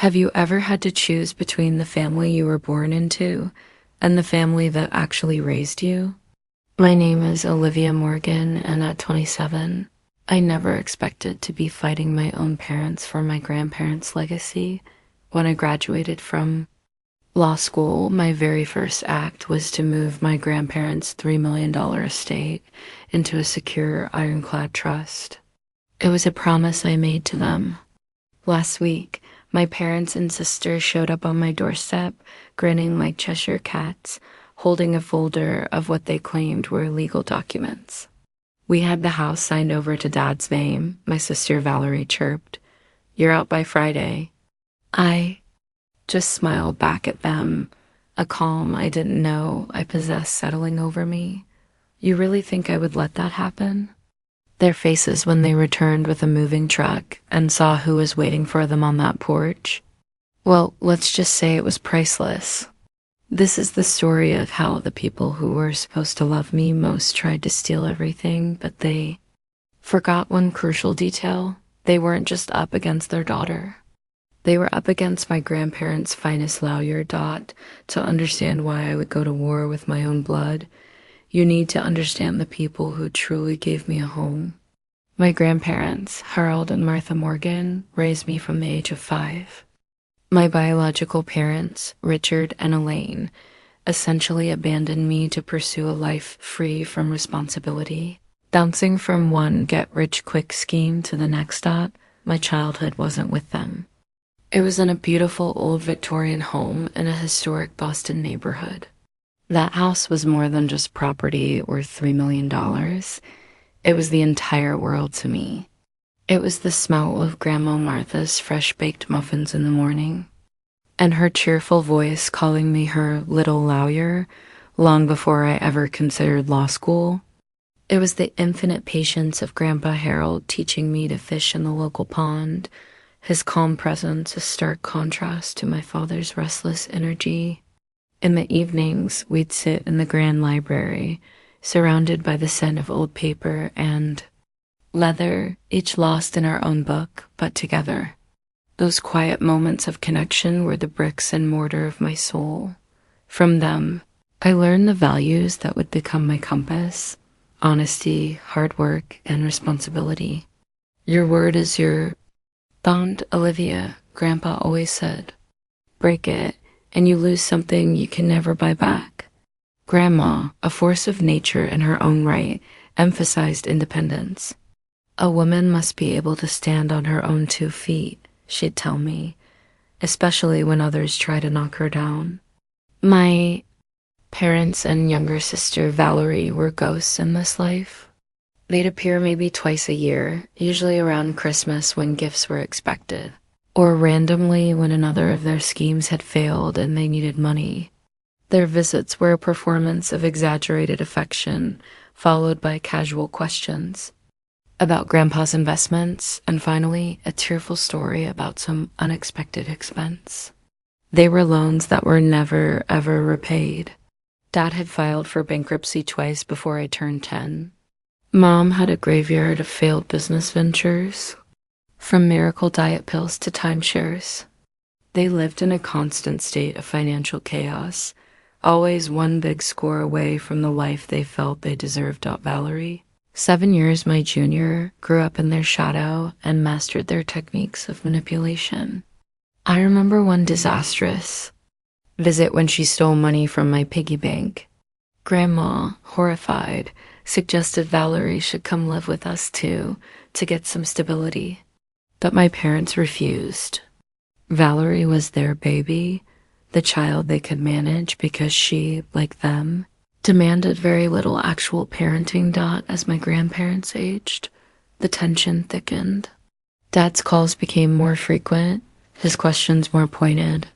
Have you ever had to choose between the family you were born into and the family that actually raised you? My name is Olivia Morgan, and at 27, I never expected to be fighting my own parents for my grandparents' legacy. When I graduated from law school, my very first act was to move my grandparents' $3 million estate into a secure ironclad trust. It was a promise I made to them. Last week, my parents and sister showed up on my doorstep, grinning like Cheshire cats, holding a folder of what they claimed were legal documents. We had the house signed over to Dad's name, my sister Valerie chirped. "You're out by Friday." I just smiled back at them, a calm I didn't know I possessed settling over me. "You really think I would let that happen?" Their faces when they returned with a moving truck and saw who was waiting for them on that porch. Well, let's just say it was priceless. This is the story of how the people who were supposed to love me most tried to steal everything, but they forgot one crucial detail. They weren't just up against their daughter. They were up against my grandparents' finest lawyer. To understand why I would go to war with my own blood, you need to understand the people who truly gave me a home. My grandparents, Harold and Martha Morgan, raised me from the age of 5. My biological parents, Richard and Elaine, essentially abandoned me to pursue a life free from responsibility. Bouncing from one get-rich-quick scheme to the next, my childhood wasn't with them. It was in a beautiful old Victorian home in a historic Boston neighborhood. That house was more than just property worth $3 million. It was the entire world to me. It was the smell of Grandma Martha's fresh-baked muffins in the morning, and her cheerful voice calling me her little lawyer long before I ever considered law school. It was the infinite patience of Grandpa Harold teaching me to fish in the local pond, his calm presence a stark contrast to my father's restless energy. In the evenings, we'd sit in the grand library, surrounded by the scent of old paper and leather, each lost in our own book, but together. Those quiet moments of connection were the bricks and mortar of my soul. From them, I learned the values that would become my compass: honesty, hard work, and responsibility. "Your word is your bond, Olivia," Grandpa always said. "Break it, and you lose something you can never buy back." Grandma, a force of nature in her own right, emphasized independence. "A woman must be able to stand on her own 2 feet, she'd tell me, especially when others try to knock her down. My parents and younger sister Valerie were ghosts in this life. They'd appear maybe twice a year, usually around Christmas when gifts were expected, or randomly when another of their schemes had failed and they needed money. Their visits were a performance of exaggerated affection, followed by casual questions about Grandpa's investments, and finally, a tearful story about some unexpected expense. They were loans that were never, ever repaid. Dad had filed for bankruptcy twice before I turned 10. Mom had a graveyard of failed business ventures, from miracle diet pills to timeshares. They lived in a constant state of financial chaos, always one big score away from the life they felt they deserved. Valerie, 7 years my junior, grew up in their shadow and mastered their techniques of manipulation. I remember one disastrous visit when she stole money from my piggy bank. Grandma, horrified, suggested Valerie should come live with us too, to get some stability. But my parents refused. Valerie was their baby, the child they could manage because she, like them, demanded very little actual parenting. As my grandparents aged, the tension thickened. Dad's calls became more frequent, his questions more pointed.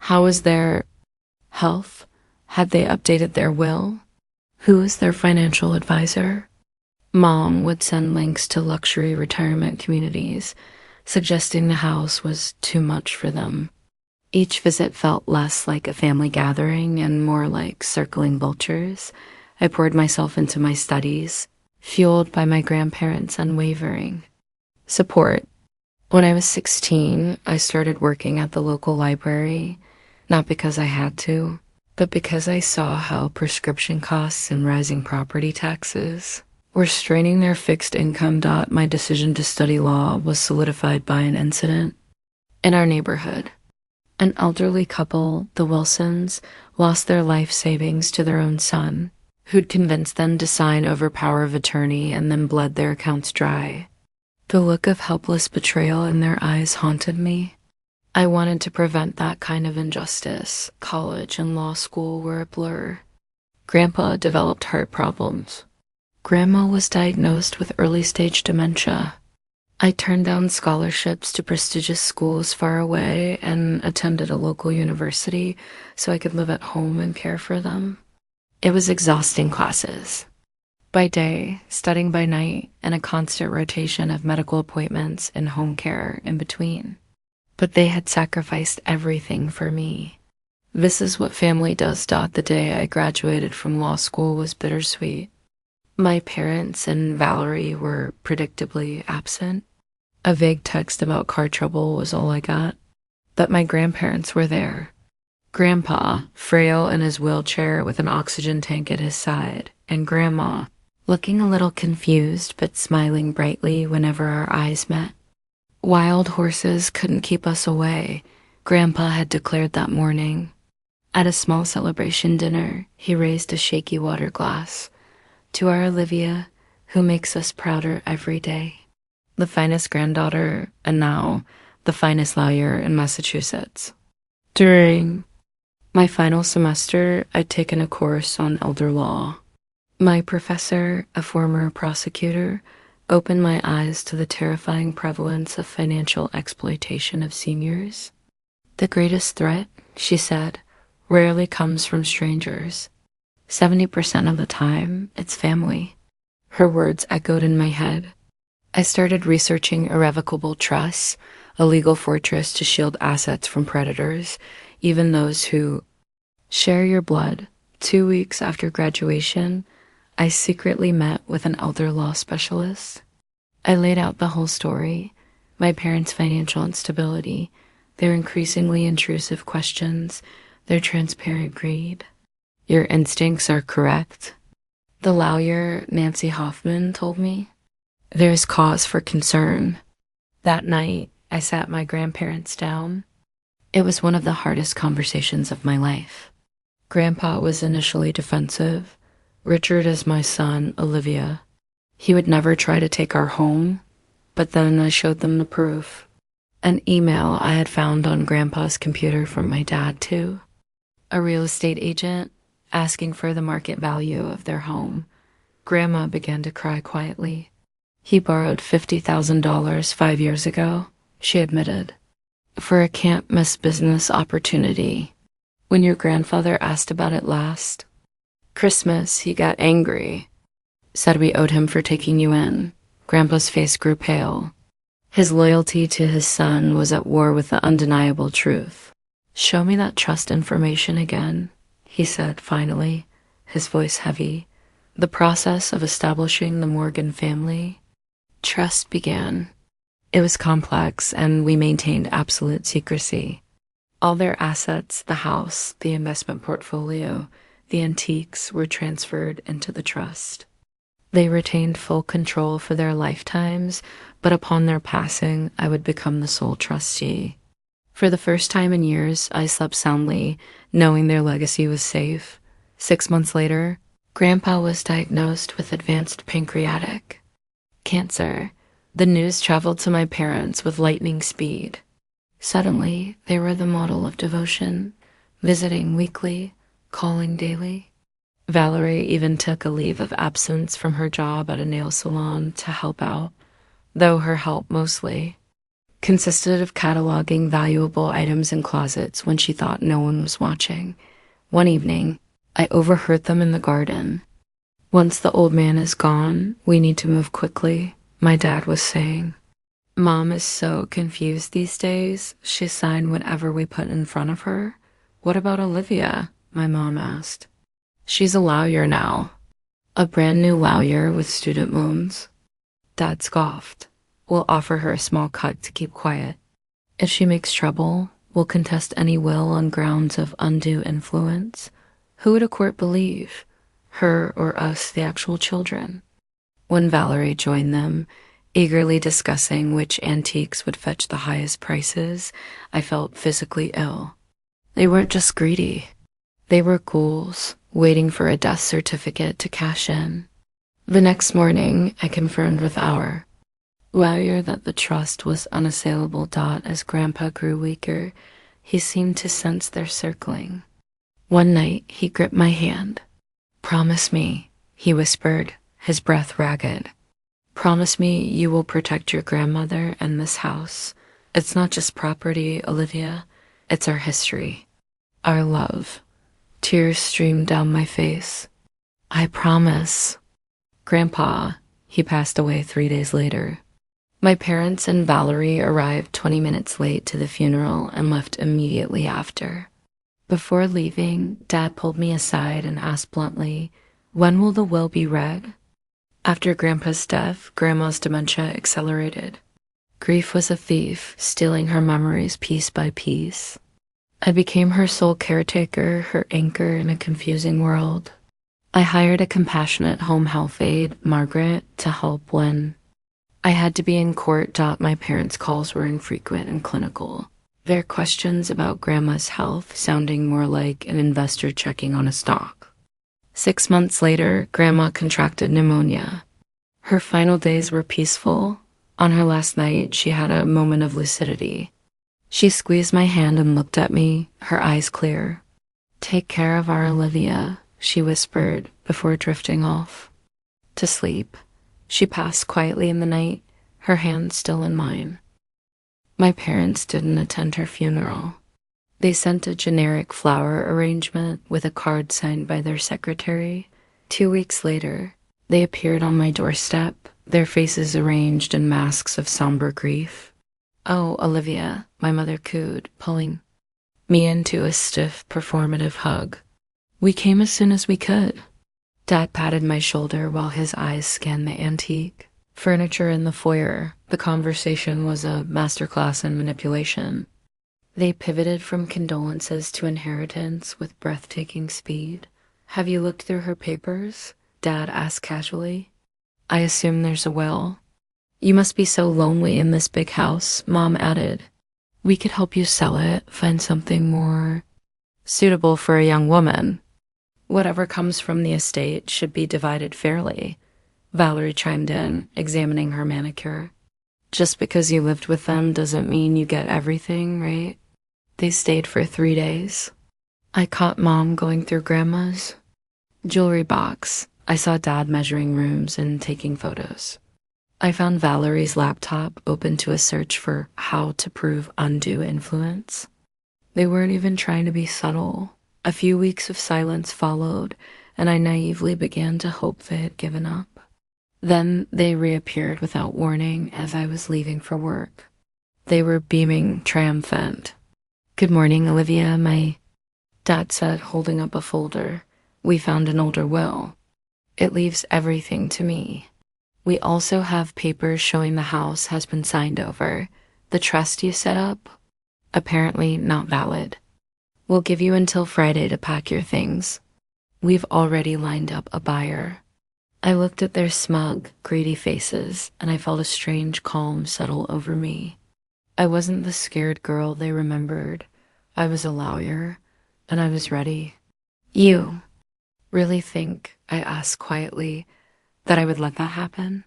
How was their health? Had they updated their will? Who was their financial advisor? Mom would send links to luxury retirement communities, suggesting the house was too much for them. Each visit felt less like a family gathering and more like circling vultures. I poured myself into my studies, fueled by my grandparents' unwavering support. When I was 16, I started working at the local library, not because I had to, but because I saw how prescription costs and rising property taxes were straining their fixed income. My decision to study law was solidified by an incident in our neighborhood. An elderly couple, the Wilsons, lost their life savings to their own son, who'd convinced them to sign over power of attorney and then bled their accounts dry. The look of helpless betrayal in their eyes haunted me. I wanted to prevent that kind of injustice. College and law school were a blur. Grandpa developed heart problems. Grandma was diagnosed with early-stage dementia. I turned down scholarships to prestigious schools far away and attended a local university so I could live at home and care for them. It was exhausting classes. By day, studying by night, and a constant rotation of medical appointments and home care in between. But they had sacrificed everything for me. This is what family does. The day I graduated from law school was bittersweet. My parents and Valerie were predictably absent. A vague text about car trouble was all I got. But my grandparents were there. Grandpa, frail in his wheelchair with an oxygen tank at his side, and Grandma, looking a little confused but smiling brightly whenever our eyes met. Wild horses couldn't keep us away, Grandpa had declared that morning. At a small celebration dinner, he raised a shaky water glass. To our Olivia, who makes us prouder every day. The finest granddaughter, and now the finest lawyer in Massachusetts. During my final semester, I'd taken a course on elder law. My professor, a former prosecutor, opened my eyes to the terrifying prevalence of financial exploitation of seniors. The greatest threat, she said, rarely comes from strangers. 70% of the time, it's family. Her words echoed in my head. I started researching irrevocable trusts, a legal fortress to shield assets from predators, even those who share your blood. 2 weeks after graduation, I secretly met with an elder law specialist. I laid out the whole story, my parents' financial instability, their increasingly intrusive questions, their transparent greed. Your instincts are correct, the lawyer, Nancy Hoffman, told me. There's cause for concern. That night, I sat my grandparents down. It was one of the hardest conversations of my life. Grandpa was initially defensive. Richard is my son, Olivia. He would never try to take our home, but then I showed them the proof. An email I had found on Grandpa's computer from my dad, too. A real estate agent asking for the market value of their home. Grandma began to cry quietly. He borrowed $50,000 5 years ago, she admitted, for a can't-miss business opportunity. When your grandfather asked about it last Christmas, he got angry, said we owed him for taking you in. Grandpa's face grew pale. His loyalty to his son was at war with the undeniable truth. Show me that trust information again, he said finally, his voice heavy. The process of establishing the Morgan family. Trust began. It was complex, and we maintained absolute secrecy. All their assets, the house, the investment portfolio, the antiques were transferred into the trust. They retained full control for their lifetimes, but upon their passing, I would become the sole trustee. For the first time in years, I slept soundly, knowing their legacy was safe. 6 months later, Grandpa was diagnosed with advanced pancreatic cancer. The news traveled to my parents with lightning speed. Suddenly, they were the model of devotion, visiting weekly, calling daily. Valerie even took a leave of absence from her job at a nail salon to help out, though her help mostly consisted of cataloging valuable items in closets when she thought no one was watching. One evening, I overheard them in the garden. Once the old man is gone, we need to move quickly, my dad was saying. Mom is so confused these days, she signed whatever we put in front of her. What about Olivia? My mom asked. She's a lawyer now. A brand new lawyer with student loans. Dad scoffed. We'll offer her a small cut to keep quiet. If she makes trouble, we'll contest any will on grounds of undue influence. Who would a court believe? Her or us, the actual children? When Valerie joined them, eagerly discussing which antiques would fetch the highest prices, I felt physically ill. They weren't just greedy. They were ghouls, waiting for a death certificate to cash in. The next morning, I confirmed with our lawyer that the trust was unassailable. As Grandpa grew weaker, he seemed to sense their circling. One night, he gripped my hand. "Promise me," he whispered, his breath ragged. "Promise me you will protect your grandmother and this house. It's not just property, Olivia. It's our history, our love." Tears streamed down my face. "I promise." Grandpa, he passed away 3 days later. My parents and Valerie arrived 20 minutes late to the funeral and left immediately after. Before leaving, Dad pulled me aside and asked bluntly, "When will the will be read?" After Grandpa's death, Grandma's dementia accelerated. Grief was a thief, stealing her memories piece by piece. I became her sole caretaker, her anchor in a confusing world. I hired a compassionate home health aide, Margaret, to help when I had to be in court. My parents' calls were infrequent and clinical. Their questions about Grandma's health sounding more like an investor checking on a stock. 6 months later, Grandma contracted pneumonia. Her final days were peaceful. On her last night, she had a moment of lucidity. She squeezed my hand and looked at me, her eyes clear. "Take care of our Olivia," she whispered before drifting off. To sleep. She passed quietly in the night, her hand still in mine. My parents didn't attend her funeral. They sent a generic flower arrangement with a card signed by their secretary. 2 weeks later, they appeared on my doorstep, their faces arranged in masks of somber grief. "Oh, Olivia," my mother cooed, pulling me into a stiff, performative hug. "We came as soon as we could." Dad patted my shoulder while his eyes scanned the antique furniture in the foyer. The conversation was a masterclass in manipulation. They pivoted from condolences to inheritance with breathtaking speed. "Have you looked through her papers?" Dad asked casually. "I assume there's a will." "You must be so lonely in this big house," Mom added. "We could help you sell it, find something more suitable for a young woman. Whatever comes from the estate should be divided fairly," Valerie chimed in, examining her manicure. "Just because you lived with them doesn't mean you get everything, right?" They stayed for 3 days. I caught Mom going through Grandma's jewelry box. I saw Dad measuring rooms and taking photos. I found Valerie's laptop open to a search for how to prove undue influence. They weren't even trying to be subtle. A few weeks of silence followed, and I naively began to hope they had given up. Then they reappeared without warning as I was leaving for work. They were beaming triumphant. "Good morning, Olivia," my dad said, holding up a folder. "We found an older will. It leaves everything to me. We also have papers showing the house has been signed over. The trust you set up? Apparently not valid. We'll give you until Friday to pack your things. We've already lined up a buyer." I looked at their smug, greedy faces, and I felt a strange calm settle over me. I wasn't the scared girl they remembered. I was a lawyer, and I was ready. "You really think," I asked quietly, "that I would let that happen?"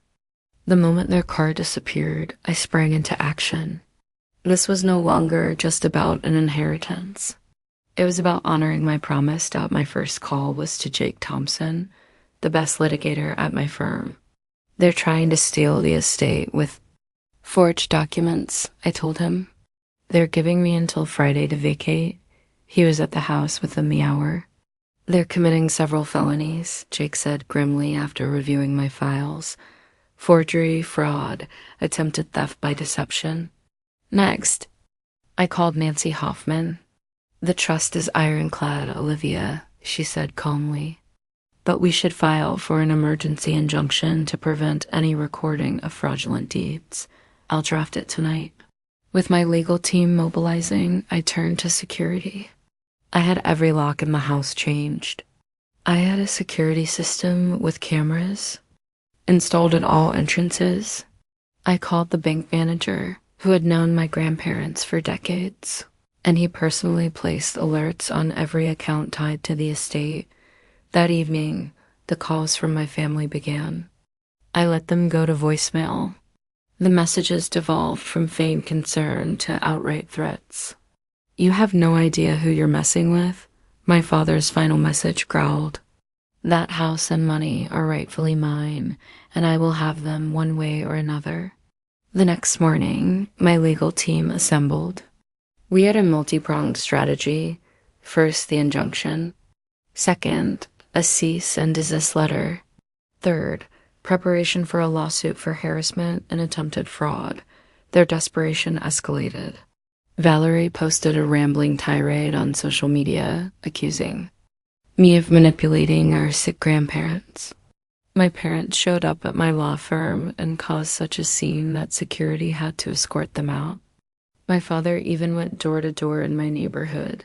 The moment their car disappeared, I sprang into action. This was no longer just about an inheritance. It was about honoring my promise. My first call was to Jake Thompson, the best litigator at my firm. "They're trying to steal the estate with forged documents," I told him. "They're giving me until Friday to vacate." He was at the house within the hour. "They're committing several felonies," Jake said grimly after reviewing my files. "Forgery, fraud, attempted theft by deception." Next, I called Nancy Hoffman. "The trust is ironclad, Olivia," she said calmly. "But we should file for an emergency injunction to prevent any recording of fraudulent deeds. I'll draft it tonight. With my legal team mobilizing, I turned to security. I had every lock in the house changed. I had a security system with cameras installed at all entrances. I called the bank manager, who had known my grandparents for decades, and he personally placed alerts on every account tied to the estate. That evening, the calls from my family began. I let them go to voicemail. The messages devolved from feigned concern to outright threats. "You have no idea who you're messing with," my father's final message growled. "That house and money are rightfully mine, and I will have them one way or another." The next morning, my legal team assembled. We had a multi-pronged strategy. First, the injunction. Second, a cease and desist letter. Third, preparation for a lawsuit for harassment and attempted fraud. Their desperation escalated. Valerie posted a rambling tirade on social media, accusing me of manipulating our sick grandparents. My parents showed up at my law firm and caused such a scene that security had to escort them out. My father even went door to door in my neighborhood,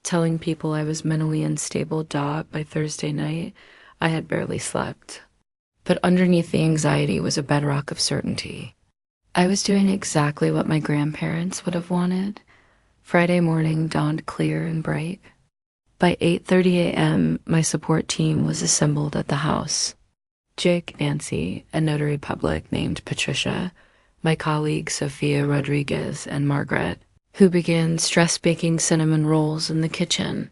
telling people I was mentally unstable. By Thursday night, I had barely slept. But underneath the anxiety was a bedrock of certainty. I was doing exactly what my grandparents would have wanted. Friday morning dawned clear and bright. By 8:30 a.m., my support team was assembled at the house. Jake, Nancy, a notary public named Patricia, my colleagues Sophia Rodriguez and Margaret, who began stress-baking cinnamon rolls in the kitchen.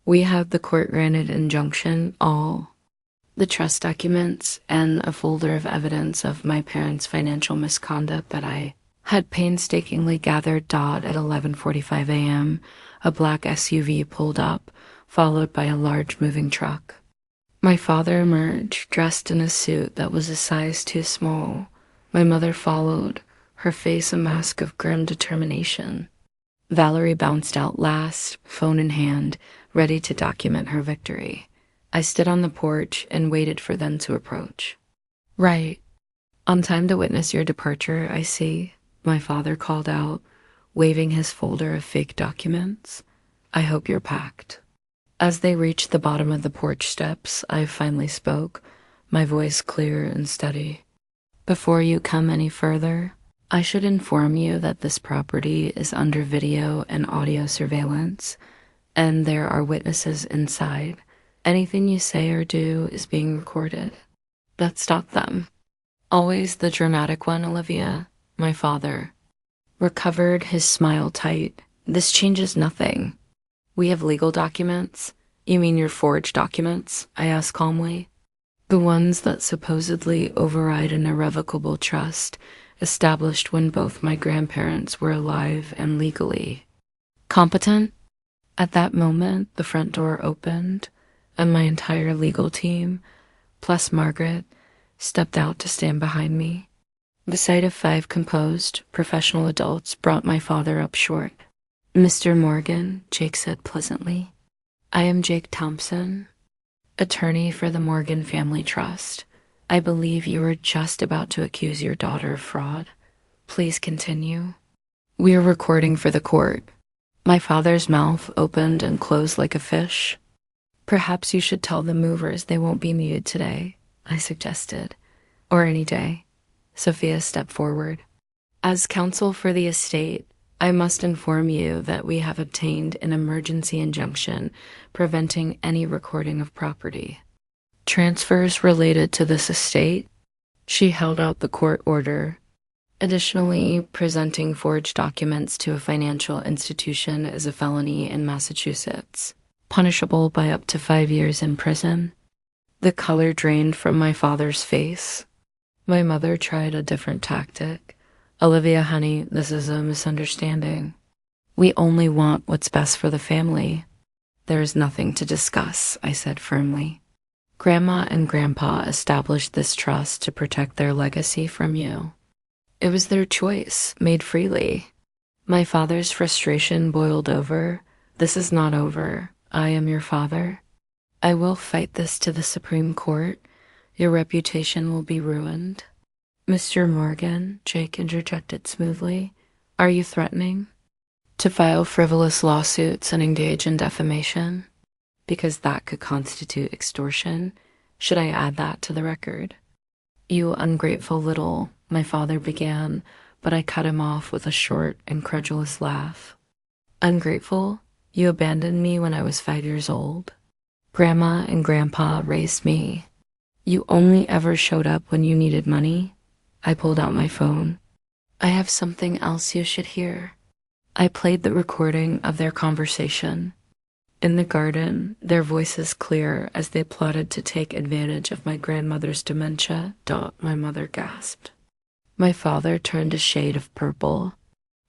We had the court-granted injunction, all the trust documents, and a folder of evidence of my parents' financial misconduct that I had painstakingly gathered. At 11:45 a.m., a black SUV pulled up, followed by a large moving truck. My father emerged, dressed in a suit that was a size too small. My mother followed, her face a mask of grim determination. Valerie bounced out last, phone in hand, ready to document her victory. I stood on the porch and waited for them to approach. "Right. On time to witness your departure, I see," my father called out, waving his folder of fake documents. "I hope you're packed." As they reached the bottom of the porch steps, I finally spoke, my voice clear and steady. "Before you come any further, I should inform you that this property is under video and audio surveillance, and there are witnesses inside. Anything you say or do is being recorded. Let's stop them." Always the dramatic one, Olivia, my father recovered his smile tight. "This changes nothing. We have legal documents." "You mean your forged documents?" I asked calmly. "The ones that supposedly override an irrevocable trust established when both my grandparents were alive and legally competent." At that moment, the front door opened, and my entire legal team, plus Margaret, stepped out to stand behind me. The sight of 5 composed, professional adults brought my father up short. "Mr. Morgan," Jake said pleasantly. "I am Jake Thompson, attorney for the Morgan Family Trust. I believe you were just about to accuse your daughter of fraud. Please continue." "We are recording for the court." My father's mouth opened and closed like a fish. "Perhaps you should tell the movers they won't be muted today," I suggested. "Or any day." Sophia stepped forward. "As counsel for the estate, I must inform you that we have obtained an emergency injunction preventing any recording of property. Transfers related to this estate." She held out the court order. "Additionally, presenting forged documents to a financial institution is a felony in Massachusetts, punishable by up to 5 years in prison." The color drained from my father's face. My mother tried a different tactic. "Olivia, honey, this is a misunderstanding. We only want what's best for the family." "There is nothing to discuss," I said firmly. "Grandma and Grandpa established this trust to protect their legacy from you. It was their choice, made freely." My father's frustration boiled over. "This is not over. I am your father. I will fight this to the Supreme Court. Your reputation will be ruined." Mr. Morgan, Jake interjected smoothly. Are you threatening to file frivolous lawsuits and engage in defamation? Because that could constitute extortion. Should I add that to the record? You ungrateful little, my father began, but I cut him off with a short, incredulous laugh. Ungrateful? You abandoned me when I was 5 years old. Grandma and Grandpa raised me. You only ever showed up when you needed money. I pulled out my phone. I have something else you should hear. I played the recording of their conversation. In the garden, their voices clear as they plotted to take advantage of my grandmother's dementia. My mother gasped. My father turned a shade of purple.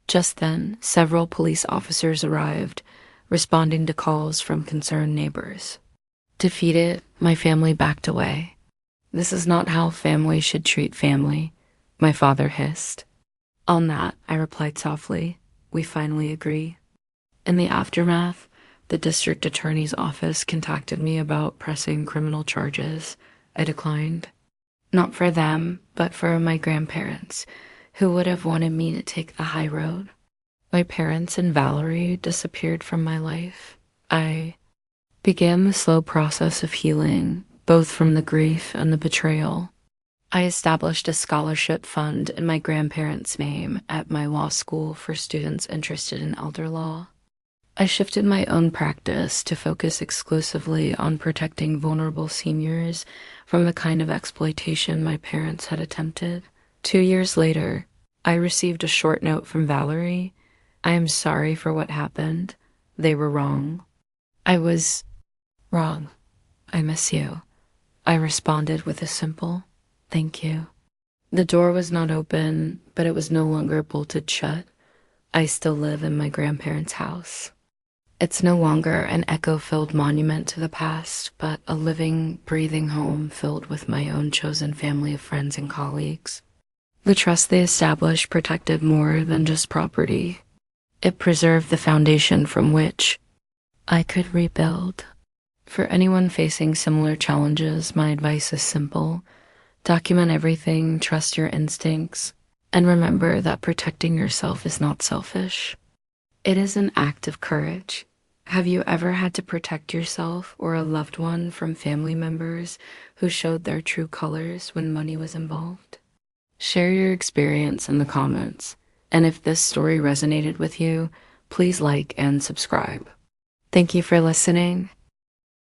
Just then, several police officers arrived, responding to calls from concerned neighbors. Defeated, my family backed away. This is not how family should treat family, my father hissed. On that, I replied softly, we finally agree. In the aftermath, the district attorney's office contacted me about pressing criminal charges. I declined. Not for them, but for my grandparents, who would have wanted me to take the high road. My parents and Valerie disappeared from my life. I began the slow process of healing, both from the grief and the betrayal. I established a scholarship fund in my grandparents' name at my law school for students interested in elder law. I shifted my own practice to focus exclusively on protecting vulnerable seniors from the kind of exploitation my parents had attempted. 2 years later, I received a short note from Valerie. I am sorry for what happened. They were wrong. I was wrong. I miss you. I responded with a simple, thank you. The door was not open, but it was no longer bolted shut. I still live in my grandparents' house. It's no longer an echo-filled monument to the past, but a living, breathing home filled with my own chosen family of friends and colleagues. The trust they established protected more than just property. It preserved the foundation from which I could rebuild. For anyone facing similar challenges, my advice is simple. Document everything, trust your instincts, and remember that protecting yourself is not selfish. It is an act of courage. Have you ever had to protect yourself or a loved one from family members who showed their true colors when money was involved? Share your experience in the comments, and if this story resonated with you, please like and subscribe. Thank you for listening,